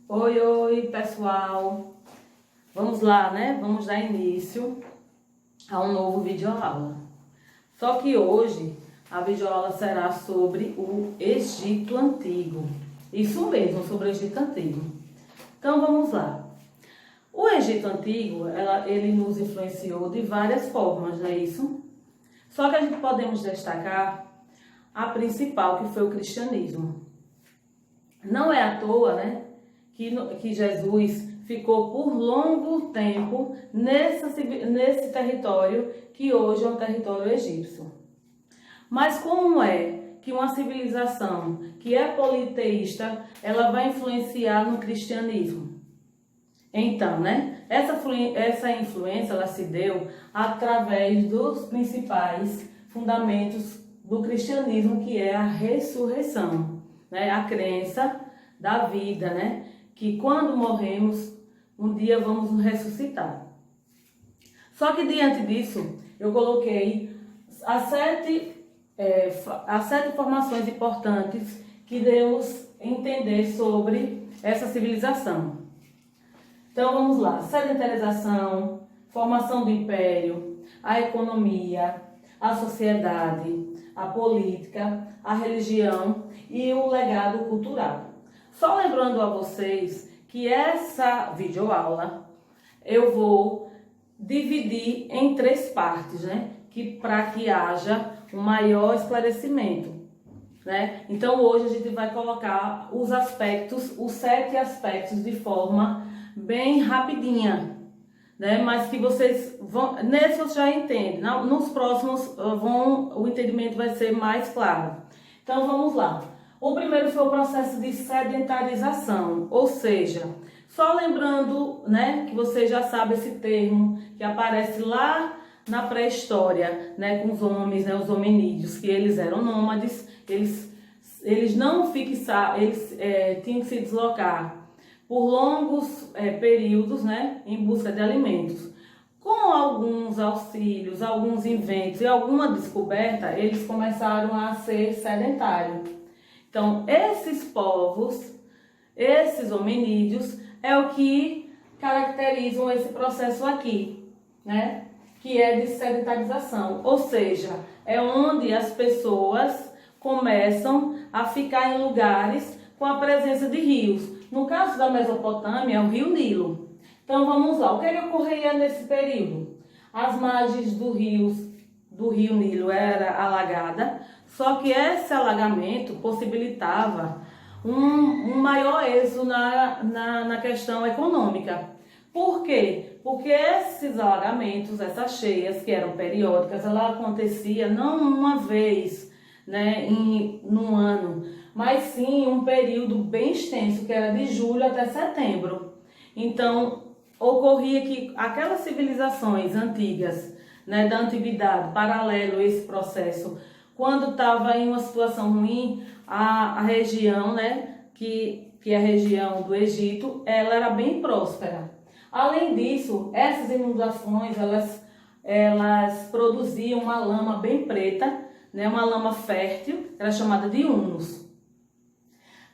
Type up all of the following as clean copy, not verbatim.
Oi, oi, pessoal. Vamos lá, né? Vamos dar início a um novo videoaula. Só que hoje a videoaula será sobre o Egito Antigo. Isso mesmo, sobre o Egito Antigo. Então vamos lá. O Egito Antigo, ele nos influenciou de várias formas, não é isso? Só que a gente podemos destacar a principal, que foi o cristianismo. Não é à toa, né, que Jesus ficou por longo tempo nesse território que hoje é um território egípcio. Mas como é que uma civilização que é politeísta, ela vai influenciar no cristianismo? Então, né, essa influência ela se deu através dos principais fundamentos do cristianismo, que é a ressurreição, né, a crença da vida, né, que quando morremos, um dia vamos nos ressuscitar. Só que diante disso, eu coloquei as sete informações importantes que devemos entender sobre essa civilização. Então vamos lá: sedentarização, formação do império, a economia, a sociedade, a política, a religião e o legado cultural. Só lembrando a vocês que essa videoaula eu vou dividir em 3 partes, né? Para que haja um maior esclarecimento, né? Então hoje a gente vai colocar os 7 aspectos de forma bem rapidinha, né? Mas que vocês vão, nesse você já entende, nos próximos o entendimento vai ser mais claro. Então vamos lá. O primeiro foi o processo de sedentarização, ou seja, só lembrando, né, que você já sabe esse termo que aparece lá na pré-história, né, com os homens, né, os hominídeos, que eles eram nômades, eles não fixavam, eles tinham que se deslocar por longos períodos, né, em busca de alimentos. Com alguns auxílios, alguns inventos e alguma descoberta, eles começaram a ser sedentários. Então, esses povos, esses hominídeos, é o que caracterizam esse processo aqui, né, que é de sedentarização. Ou seja, é onde as pessoas começam a ficar em lugares com a presença de rios. No caso da Mesopotâmia, é o rio Nilo. Então vamos lá, o que ocorria nesse período? As margens do rio Nilo era alagada, só que esse alagamento possibilitava um maior êxito na questão econômica. Por quê? Porque esses alagamentos, essas cheias que eram periódicas, ela acontecia não uma vez, né, num ano, mas sim um período bem extenso, que era de julho até setembro. Então, ocorria que aquelas civilizações antigas, né, da antiguidade, paralelo a esse processo, quando estava em uma situação ruim, a região, né, que é a região do Egito, ela era bem próspera. Além disso, essas inundações, elas produziam uma lama bem preta, né, uma lama fértil, era chamada de humus.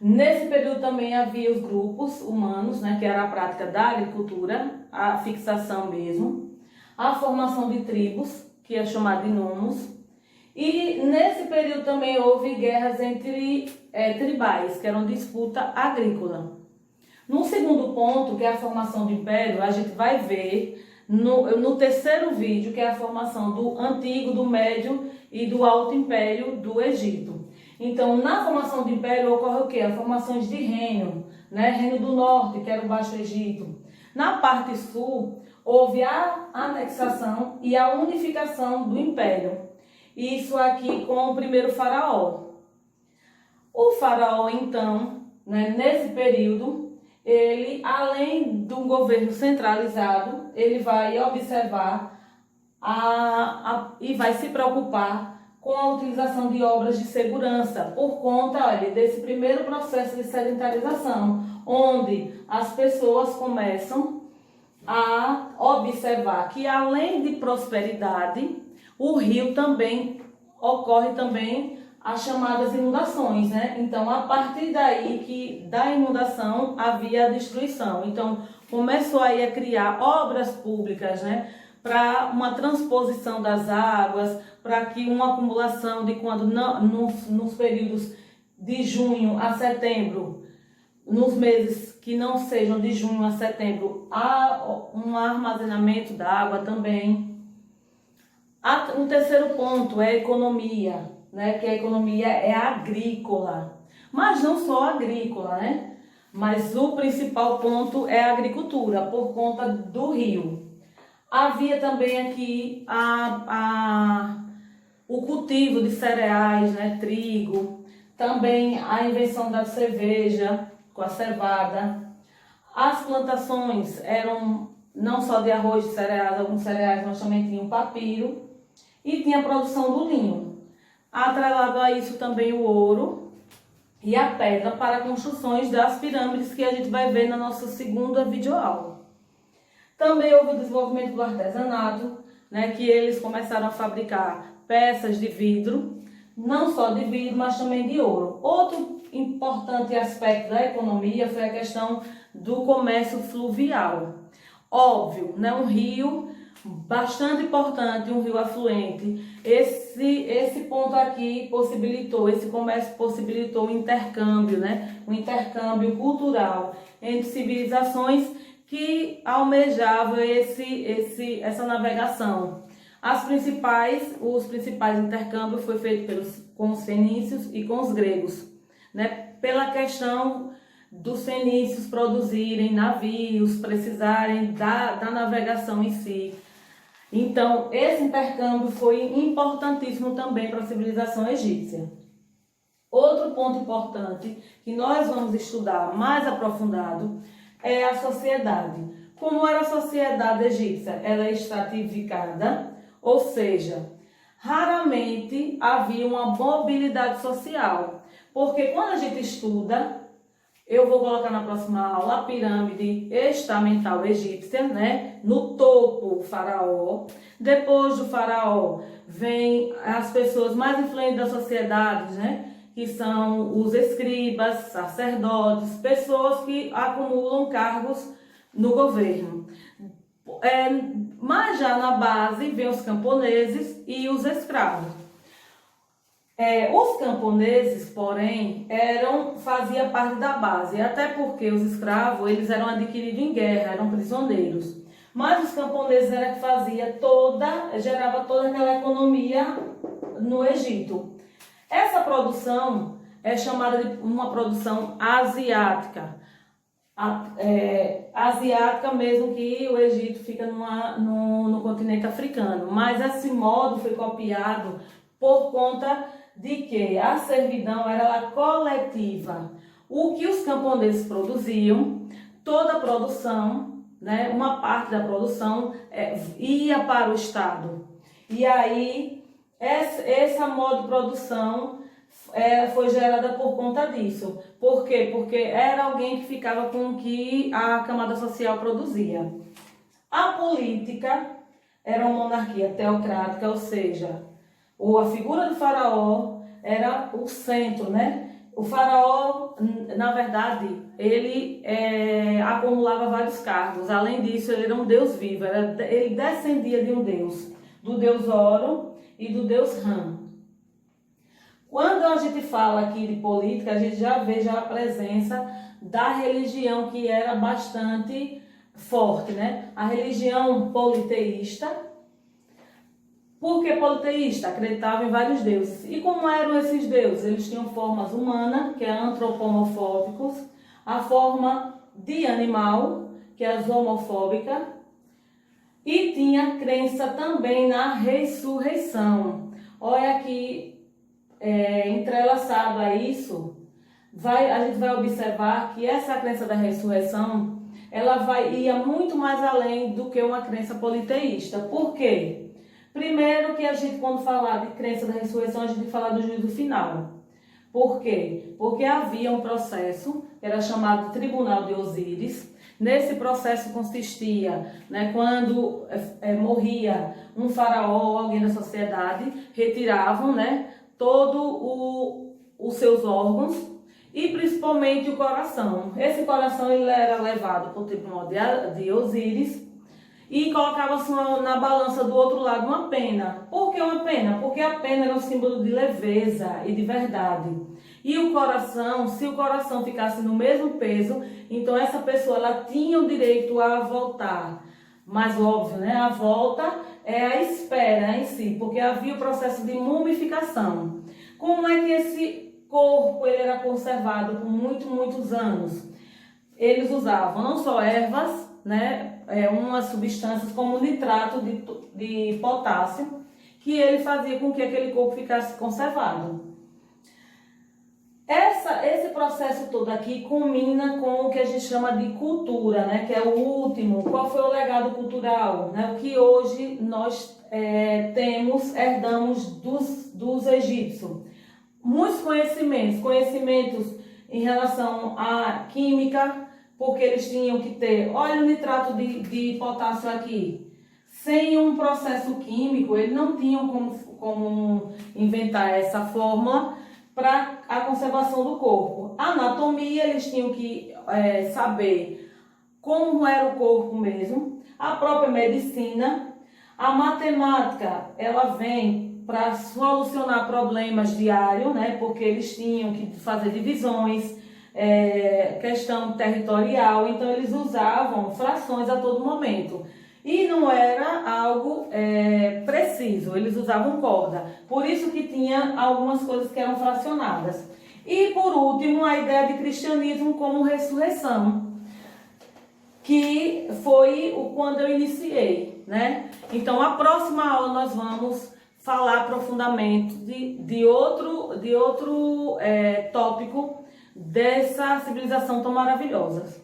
Nesse período também havia os grupos humanos, né, que era a prática da agricultura, a fixação mesmo, a formação de tribos, que é chamada de nomos, e nesse período também houve guerras entre tribais, que eram disputa agrícola. No segundo ponto, que é a formação do império, a gente vai ver no terceiro vídeo, que é a formação do antigo, do médio e do alto império do Egito. Então, na formação do império ocorre o quê? As formações de reino, né? Reino do Norte, que era o Baixo Egito. Na parte sul, houve a anexação e a unificação do império. Isso aqui com o primeiro faraó. O faraó, então, né, nesse período, ele, além de um governo centralizado, ele vai observar e vai se preocupar com a utilização de obras de segurança, por conta, olha, desse primeiro processo de sedentarização, onde as pessoas começam a observar que, além de prosperidade, o rio também ocorre também as chamadas inundações, né? Então, a partir daí que da inundação havia a destruição. Então, começou aí a criar obras públicas, né? Para uma transposição das águas, para que uma acumulação de quando não, nos períodos de junho a setembro, nos meses que não sejam de junho a setembro, há um armazenamento da água também. Um terceiro ponto é a economia, né? Que a economia é agrícola, mas não só agrícola, né? Mas o principal ponto é a agricultura, por conta do rio. Havia também aqui o cultivo de cereais, né? Trigo, também a invenção da cerveja com a cevada. As plantações eram não só de arroz, de cereais, alguns cereais, mas também tinham papiro e tinha a produção do linho. Atrelado a isso também o ouro e a pedra para construções das pirâmides, que a gente vai ver na nossa segunda videoaula. Também houve o desenvolvimento do artesanato, né, que eles começaram a fabricar peças de vidro, não só de vidro, mas também de ouro. Outro importante aspecto da economia foi a questão do comércio fluvial. Óbvio, né, um rio bastante importante, um rio afluente. Esse ponto aqui possibilitou, esse comércio possibilitou o intercâmbio, né, o intercâmbio cultural entre civilizações que almejavam essa navegação. Os principais intercâmbios foi feito com os fenícios e com os gregos, né, pela questão dos fenícios produzirem navios, precisarem da navegação em si. Então, esse intercâmbio foi importantíssimo também para a civilização egípcia. Outro ponto importante que nós vamos estudar mais aprofundado é a sociedade. Como era a sociedade egípcia? Ela é estratificada, ou seja, raramente havia uma mobilidade social. Porque quando a gente estuda, eu vou colocar na próxima aula a pirâmide estamental egípcia, né? No topo, o faraó. Depois do faraó, vem as pessoas mais influentes da sociedade, né? Que são os escribas, sacerdotes, pessoas que acumulam cargos no governo. Mas já na base, vem os camponeses e os escravos. Os camponeses, porém, faziam parte da base, até porque os escravos eles eram adquiridos em guerra, eram prisioneiros. Mas os camponeses era que gerava toda aquela economia no Egito. Essa produção é chamada de uma produção asiática. Asiática mesmo, que o Egito fica no continente africano. Mas esse modo foi copiado por conta de que a servidão era coletiva. O que os camponeses produziam, toda a produção, né, uma parte da produção ia para o Estado. E aí, essa modo de produção foi gerada por conta disso. Por quê? Porque era alguém que ficava com o que a camada social produzia. A política era uma monarquia teocrática, ou seja, a figura do faraó era o centro, né? O faraó, na verdade, ele acumulava vários cargos. Além disso, ele era um deus vivo. Ele descendia de um deus, do deus Oro e do deus Ram. Quando a gente fala aqui de política, a gente já vê a presença da religião, que era bastante forte, né? A religião politeísta. Por que politeísta? Acreditava em vários deuses. E como eram esses deuses? Eles tinham formas humanas, que é antropomorfóbicos, a forma de animal, que é zoomorfóbica, e tinha crença também na ressurreição. Olha aqui, entrelaçado a isso, a gente vai observar que essa crença da ressurreição, ela ia muito mais além do que uma crença politeísta. Por quê? Primeiro que a gente, quando falar de crença da ressurreição, a gente fala do juízo final. Por quê? Porque havia um processo, que era chamado de Tribunal de Osíris. Nesse processo consistia, né, quando morria um faraó ou alguém da sociedade, retiravam, né, os seus órgãos e principalmente o coração. Esse coração ele era levado para o tribunal de Osíris e colocava-se na balança do outro lado uma pena. Por que uma pena? Porque a pena era um símbolo de leveza e de verdade. E o coração, se o coração ficasse no mesmo peso, então essa pessoa ela tinha o direito a voltar. Mas óbvio, né? A volta é a espera em si, porque havia o processo de mumificação. Como é que esse corpo ele era conservado por muitos anos? Eles usavam não só ervas, né? Umas substâncias como nitrato de potássio, que ele fazia com que aquele corpo ficasse conservado. Esse processo todo aqui culmina com o que a gente chama de cultura, né? Que é o último. Qual foi o legado cultural? Né? O que hoje nós herdamos dos egípcios. Muitos conhecimentos em relação à química, porque eles tinham que ter, olha o nitrato de potássio aqui. Sem um processo químico, eles não tinham como inventar essa fórmula para a conservação do corpo. A anatomia, eles tinham que saber como era o corpo mesmo. A própria medicina. A matemática, ela vem para solucionar problemas diários, né? Porque eles tinham que fazer divisões, questão territorial, então eles usavam frações a todo momento. E não era algo preciso, eles usavam corda. Por isso que tinha algumas coisas que eram fracionadas. E por último, a ideia de cristianismo como ressurreição, que foi quando eu iniciei, né? Então, a próxima aula nós vamos falar profundamente de outro tópico dessa civilização tão maravilhosa.